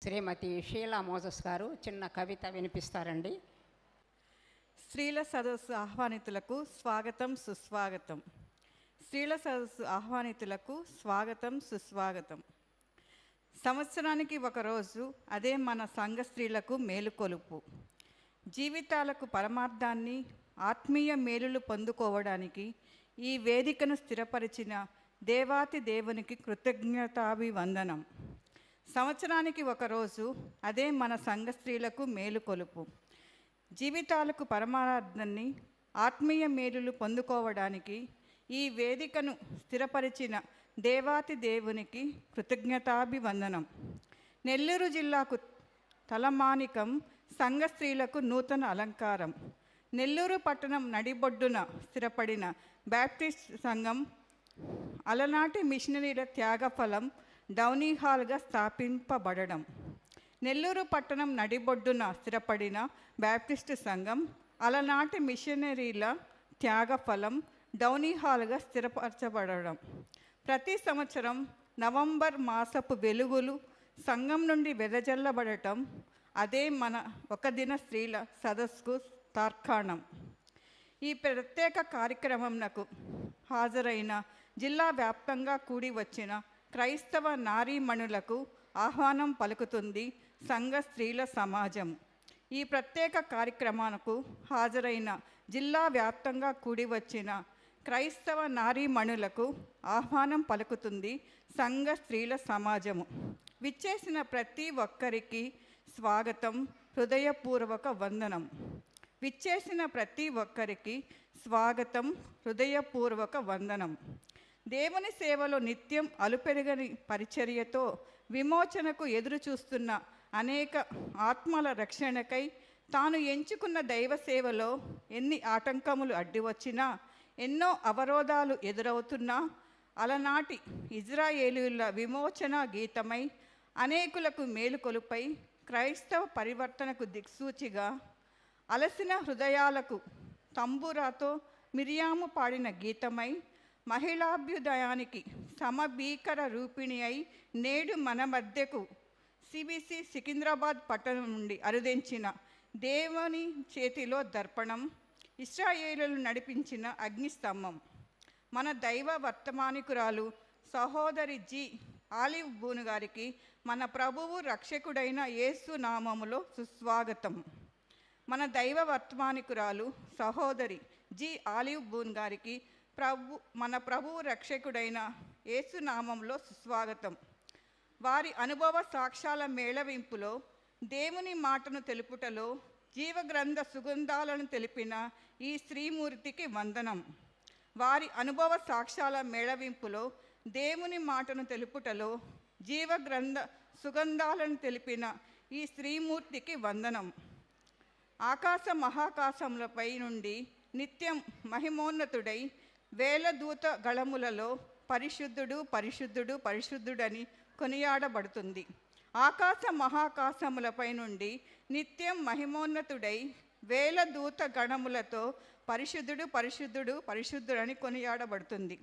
శ్రీమతి షీలా మోజస్ గారు చిన్న కవిత వినిపిస్తారండి. స్త్రీల సదస్సు ఆహ్వానితులకు స్వాగతం సుస్వాగతం. స్త్రీల సదస్సు ఆహ్వానితులకు స్వాగతం సుస్వాగతం. సంవత్సరానికి ఒకరోజు, అదే మన సంఘ స్త్రీలకు మేలుకొలుపు. జీవితాలకు పరమార్థాన్ని, ఆత్మీయ మేలులు పొందుకోవడానికి ఈ వేదికను స్థిరపరిచిన దేవాతి దేవునికి కృతజ్ఞతాభివందనం. సంవత్సరానికి ఒకరోజు, అదే మన సంఘ స్త్రీలకు మేలుకొలుపు. జీవితాలకు పరమార్థాన్ని, ఆత్మీయ మేలులు పొందుకోవడానికి ఈ వేదికను స్థిరపరిచిన దేవాతి దేవునికి కృతజ్ఞతాభివందనం. నెల్లూరు జిల్లాకు తలమానికం సంఘ స్త్రీలకు నూతన అలంకారం. నెల్లూరు పట్టణం నడిబొడ్డున స్థిరపడిన బ్యాప్టిస్ట్ సంఘం అలనాటి మిషనరీల త్యాగఫలం డౌనీ హాల్గా స్థాపింపబడడం. నెల్లూరు పట్టణం నడిబొడ్డున స్థిరపడిన బ్యాప్టిస్టు సంఘం అలనాటి మిషనరీల త్యాగఫలం డౌనీ హాల్గా స్థిరపరచబడడం. ప్రతి సంవత్సరం నవంబర్ మాసపు వెలుగులు సంఘం నుండి వెదజల్లబడటం అదే మన ఒక దిన స్త్రీల సదస్సుకు తార్కాణం. ఈ ప్రత్యేక కార్యక్రమంకు హాజరైన జిల్లా వ్యాప్తంగా కూడి వచ్చిన క్రైస్తవ నారీమణులకు ఆహ్వానం పలుకుతుంది సంఘ స్త్రీల సమాజం. ఈ ప్రత్యేక కార్యక్రమానికి హాజరైన జిల్లా వ్యాప్తంగా కూడి వచ్చిన క్రైస్తవ నారీమణులకు ఆహ్వానం పలుకుతుంది సంఘ స్త్రీల సమాజము. విచ్చేసిన ప్రతి ఒక్కరికి స్వాగతం, హృదయపూర్వక వందనం. విచ్చేసిన ప్రతి ఒక్కరికి స్వాగతం, హృదయపూర్వక వందనం. దేవుని సేవలో నిత్యం అలుపెరగని పరిచర్యతో విమోచనకు ఎదురు చూస్తున్న అనేక ఆత్మల రక్షణకై తాను ఎంచుకున్న దైవ సేవలో ఎన్ని ఆటంకములు అడ్డు వచ్చినా, ఎన్నో అవరోధాలు ఎదురవుతున్నా, అలనాటి ఇజ్రాయేలీయుల విమోచన గీతమై అనేకులకు మేలుకొలుపై క్రైస్తవ పరివర్తనకు దిక్సూచిగా అలసిన హృదయాలకు తంబురాతో మిరియాము పాడిన గీతమై మహిళాభ్యుదయానికి సమభీకర రూపిణి అయి నేడు మన మధ్యకు సిబిసి సికింద్రాబాద్ పట్టణం నుండి అరుదించిన దేవుని చేతిలో దర్పణం, ఇశ్రాయేలును నడిపించిన అగ్నిస్తంభం, మన దైవ వర్తమానికురాలు సహోదరి జి ఆలివ్ బూన్ గారికి మన ప్రభువు రక్షకుడైన యేసు నామములో సుస్వాగతం. మన దైవ వర్తమానికురాలు సహోదరి జి ఆలివ్ బూన్ గారికి మన ప్రభువు రక్షకుడైన యేసు నామంలో సుస్వాగతం. వారి అనుభవ సాక్ష్యాల మేళవింపులో, దేవుని మాటను తెలుపుటలో, జీవగ్రంథ సుగంధాలను తెలిపిన ఈ శ్రీమూర్తికి వందనం. వారి అనుభవ సాక్ష్యాల మేళవింపులో, దేవుని మాటను తెలుపుటలో, జీవగ్రంథ సుగంధాలను తెలిపిన ఈ శ్రీమూర్తికి వందనం. ఆకాశ మహాకాశములపై నుండి నిత్యం మహిమోన్నతుడై వేల దూత గళములలో పరిశుద్ధుడు పరిశుద్ధుడు పరిశుద్ధుడని కొనియాడబడుతుంది. ఆకాశ మహాకాశములపై నుండి నిత్యం మహిమోన్నతుడై వేల దూత గణములతో పరిశుద్ధుడు పరిశుద్ధుడు పరిశుద్ధుడని కొనియాడబడుతుంది.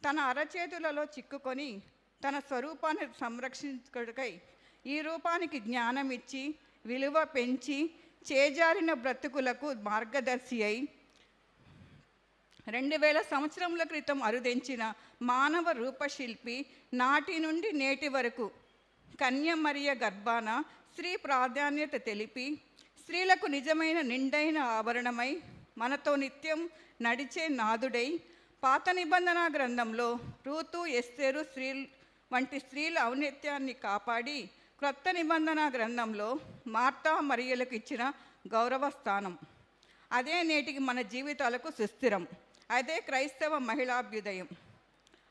తన అరచేతులలో చిక్కుకొని తన స్వరూపాన్ని సంరక్షించుటకై ఈ రూపానికి జ్ఞానం ఇచ్చి విలువ పెంచి చేజారిన బ్రతుకులకు మార్గదర్శి అయి 2000 సంవత్సరముల క్రితం అరుదించిన మానవ రూపశిల్పి నాటి నుండి నేటి వరకు కన్యమరియ గర్భాన స్త్రీ ప్రాధాన్యత తెలిపి స్త్రీలకు నిజమైన నిండైన ఆభరణమై మనతో నిత్యం నడిచే నాదుడై పాత నిబంధన గ్రంథంలో రూతు, ఎస్తేరు వంటి స్త్రీల ఔన్నత్యాన్ని కాపాడి క్రొత్త నిబంధన గ్రంథంలో మార్తా మరియలకు ఇచ్చిన గౌరవ స్థానం. అదే నేటికి మన జీవితాలకు సుస్థిరం. అదే క్రైస్తవ మహిళాభ్యుదయం.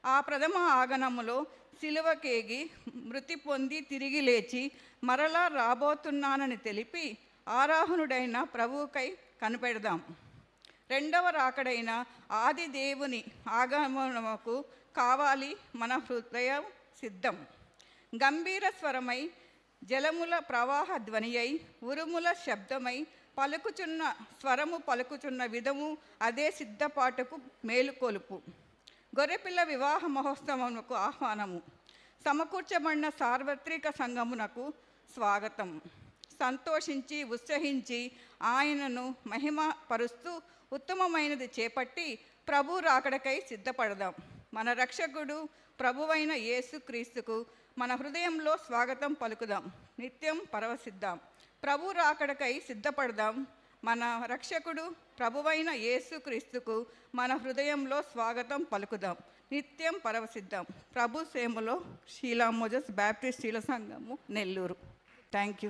ఆ ప్రథమ ఆగమనములో సిలువకేగి మృతి పొంది తిరిగి లేచి మరలా రాబోతున్నానని తెలిపి ఆరాహనుడైన ప్రభువుకై కనిపెడదాం. రెండవ రాకడైన ఆది దేవుని ఆగమనముకు కావాలి మన హృదయం సిద్ధం. గంభీర స్వరమై జలముల ప్రవాహ ధ్వని అయి ఉరుముల శబ్దమై పలుకుచున్న స్వరము పలుకుచున్న విధము అదే సిద్ధపాటుకు మేలుకొలుపు. గొర్రెపిల్ల వివాహ మహోత్సవమునకు ఆహ్వానము. సమకూర్చబడిన సార్వత్రిక సంఘమునకు స్వాగతం. సంతోషించి ఉత్సహించి ఆయనను మహిమపరుస్తూ ఉత్తమమైనది చేపట్టి ప్రభు రాకడకై సిద్ధపడదాం. మన రక్షకుడు ప్రభువైన యేసుక్రీస్తుకు మన హృదయంలో స్వాగతం పలుకుదాం. నిత్యం పరవశిద్దాం. ప్రభు రాకడకై సిద్ధపడదాం. మన రక్షకుడు ప్రభువైన యేసుక్రీస్తుకు మన హృదయంలో స్వాగతం పలుకుదాం. నిత్యం పరవశిద్దాం. ప్రభు సేమలో షీలా మోజస్ బ్యాప్టిస్ట్ శీల సంఘము, నెల్లూరు. Thank you.